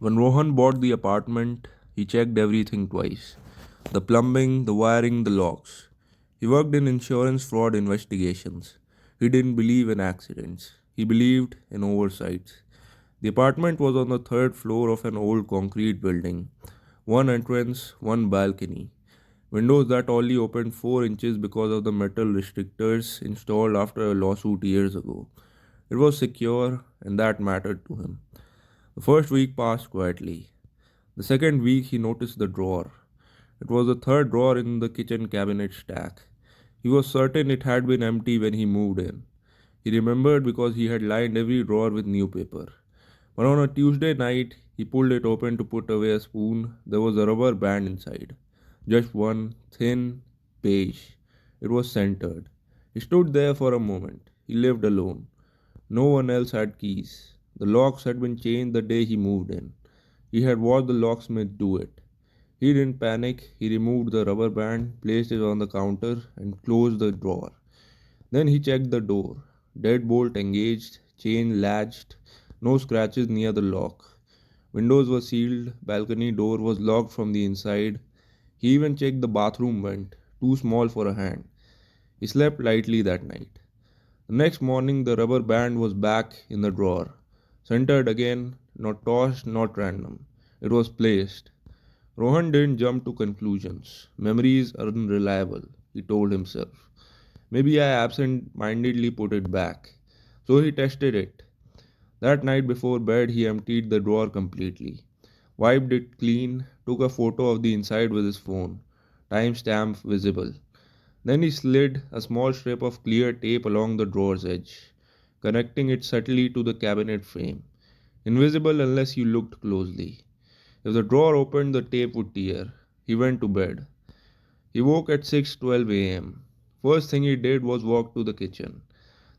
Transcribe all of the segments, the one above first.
When Rohan bought the apartment, he checked everything twice: the plumbing, the wiring, the locks. He worked in insurance fraud investigations. He didn't believe in accidents, he believed in oversights. The apartment was on the third floor of an old concrete building. One entrance, one balcony. Windows that only opened 4 inches because of the metal restrictors installed after a lawsuit years ago. It was secure, and that mattered to him. The first week passed quietly. The second week, he noticed the drawer. It was the third drawer in the kitchen cabinet stack. He was certain it had been empty when he moved in. He remembered because he had lined every drawer with new paper. But on a Tuesday night, he pulled it open to put away a spoon. There was a rubber band inside. Just one, thin, beige. It was centered. He stood there for a moment. He lived alone. No one else had keys. The locks had been changed the day he moved in. He had watched the locksmith do it. He didn't panic. He removed the rubber band, placed it on the counter, and closed the drawer. Then he checked the door. Deadbolt engaged, chain latched, no scratches near the lock. Windows were sealed, balcony door was locked from the inside. He even checked the bathroom vent, too small for a hand. He slept lightly that night. The next morning, the rubber band was back in the drawer, centered again, not tossed, not random. It was placed. Rohan didn't jump to conclusions. Memories are unreliable, he told himself. Maybe I absent mindedly put it back. So he tested it. That night before bed, he emptied the drawer completely, wiped it clean, took a photo of the inside with his phone, timestamp visible. Then he slid a small strip of clear tape along the drawer's edge, connecting it subtly to the cabinet frame, invisible unless you looked closely. If the drawer opened, the tape would tear. He went to bed. He woke at 6:12 a.m. First thing he did was walk to the kitchen.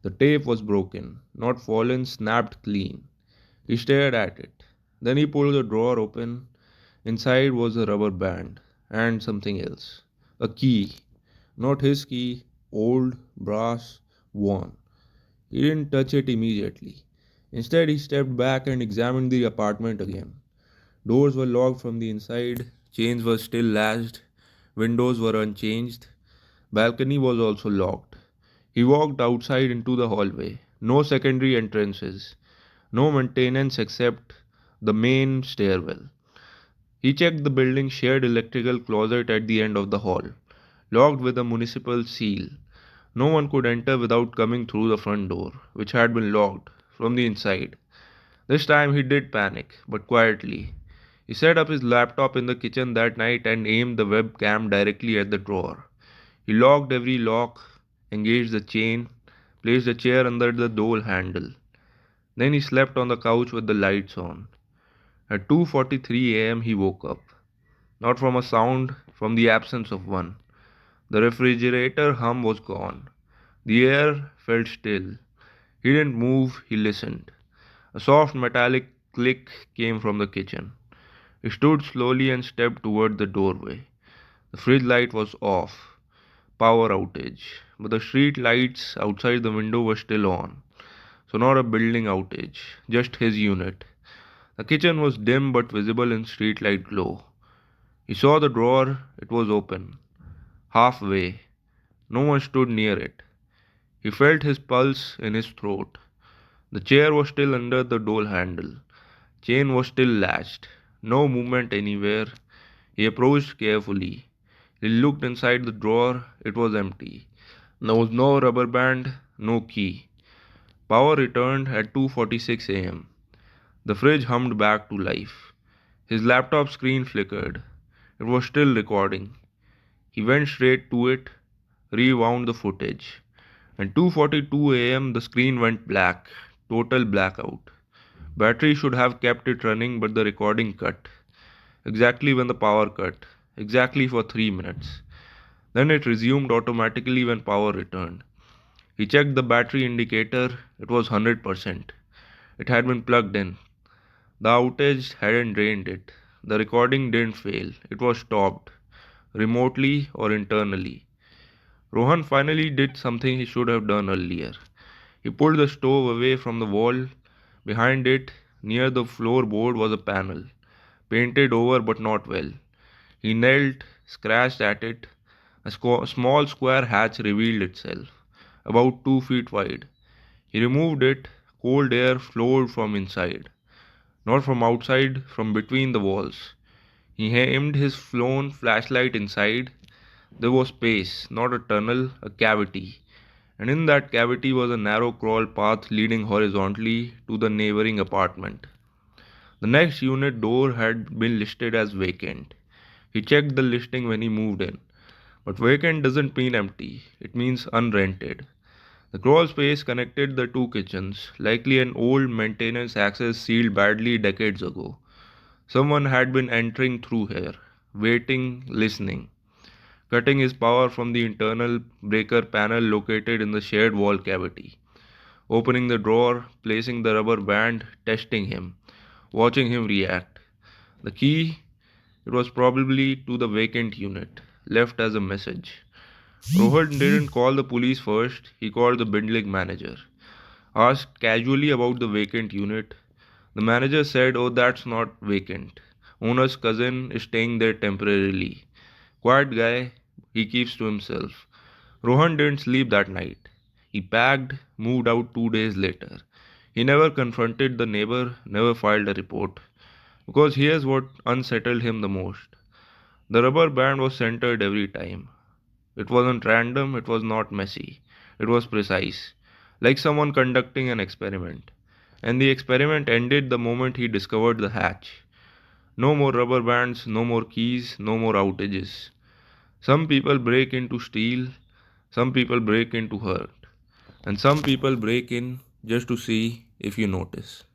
The tape was broken, not fallen, snapped clean. He stared at it. Then he pulled the drawer open. Inside was a rubber band and something else. A key. Not his key, old, brass, worn. He didn't touch it immediately. Instead, he stepped back and examined the apartment again. Doors were locked from the inside, chains were still latched, windows were unchanged, balcony was also locked. He walked outside into the hallway. No secondary entrances, no maintenance except the main stairwell. He checked the building's shared electrical closet at the end of the hall, locked with a municipal seal. No one could enter without coming through the front door, which had been locked from the inside. This time he did panic, but quietly. He set up his laptop in the kitchen that night and aimed the webcam directly at the drawer. He locked every lock, engaged the chain, placed a chair under the door handle. Then he slept on the couch with the lights on. At 2:43 a.m. he woke up, not from a sound, from the absence of one. The refrigerator hum was gone. The air felt still. He didn't move, he listened. A soft metallic click came from the kitchen. He stood slowly and stepped toward the doorway. The fridge light was off. Power outage. But the street lights outside the window were still on. So not a building outage, just his unit. The kitchen was dim but visible in streetlight glow. He saw the drawer, it was open. Halfway. No one stood near it. He felt his pulse in his throat. The chair was still under the door handle. Chain was still latched. No movement anywhere. He approached carefully. He looked inside the drawer. It was empty. There was no rubber band, no key. Power returned at 2:46 a.m. The fridge hummed back to life. His laptop screen flickered. It was still recording. He went straight to it, rewound the footage. At 2:42 a.m. the screen went black, total blackout. Battery should have kept it running, but the recording cut. Exactly when the power cut. Exactly for 3 minutes. Then it resumed automatically when power returned. He checked the battery indicator. It was 100%. It had been plugged in. The outage hadn't drained it. The recording didn't fail. It was stopped, remotely or internally. Rohan finally did something he should have done earlier. He pulled the stove away from the wall. Behind it, near the floorboard was a panel, painted over but not well. He knelt, scratched at it. A small square hatch revealed itself, about 2 feet wide. He removed it. Cold air flowed from inside, not from outside, from between the walls. He aimed his flown flashlight inside. There was space, not a tunnel, a cavity. And in that cavity was a narrow crawl path leading horizontally to the neighboring apartment. The next unit door had been listed as vacant. He checked the listing when he moved in. But vacant doesn't mean empty, it means unrented. The crawl space connected the two kitchens, likely an old maintenance access sealed badly decades ago. Someone had been entering through here, waiting, listening, cutting his power from the internal breaker panel located in the shared wall cavity, opening the drawer, placing the rubber band, testing him, watching him react. The key, it was probably to the vacant unit, left as a message. Rohan didn't call the police first, he called the building manager. Asked casually about the vacant unit. The manager said, "Oh, that's not vacant. Owner's cousin is staying there temporarily. Quiet guy, he keeps to himself." Rohan didn't sleep that night. He packed, moved out 2 days later. He never confronted the neighbor, never filed a report. Because here's what unsettled him the most. The rubber band was centered every time. It wasn't random, it was not messy. It was precise, like someone conducting an experiment. And the experiment ended the moment he discovered the hatch. No more rubber bands, no more keys, no more outages. Some people break into steal, some people break into hurt, and some people break in just to see if you notice.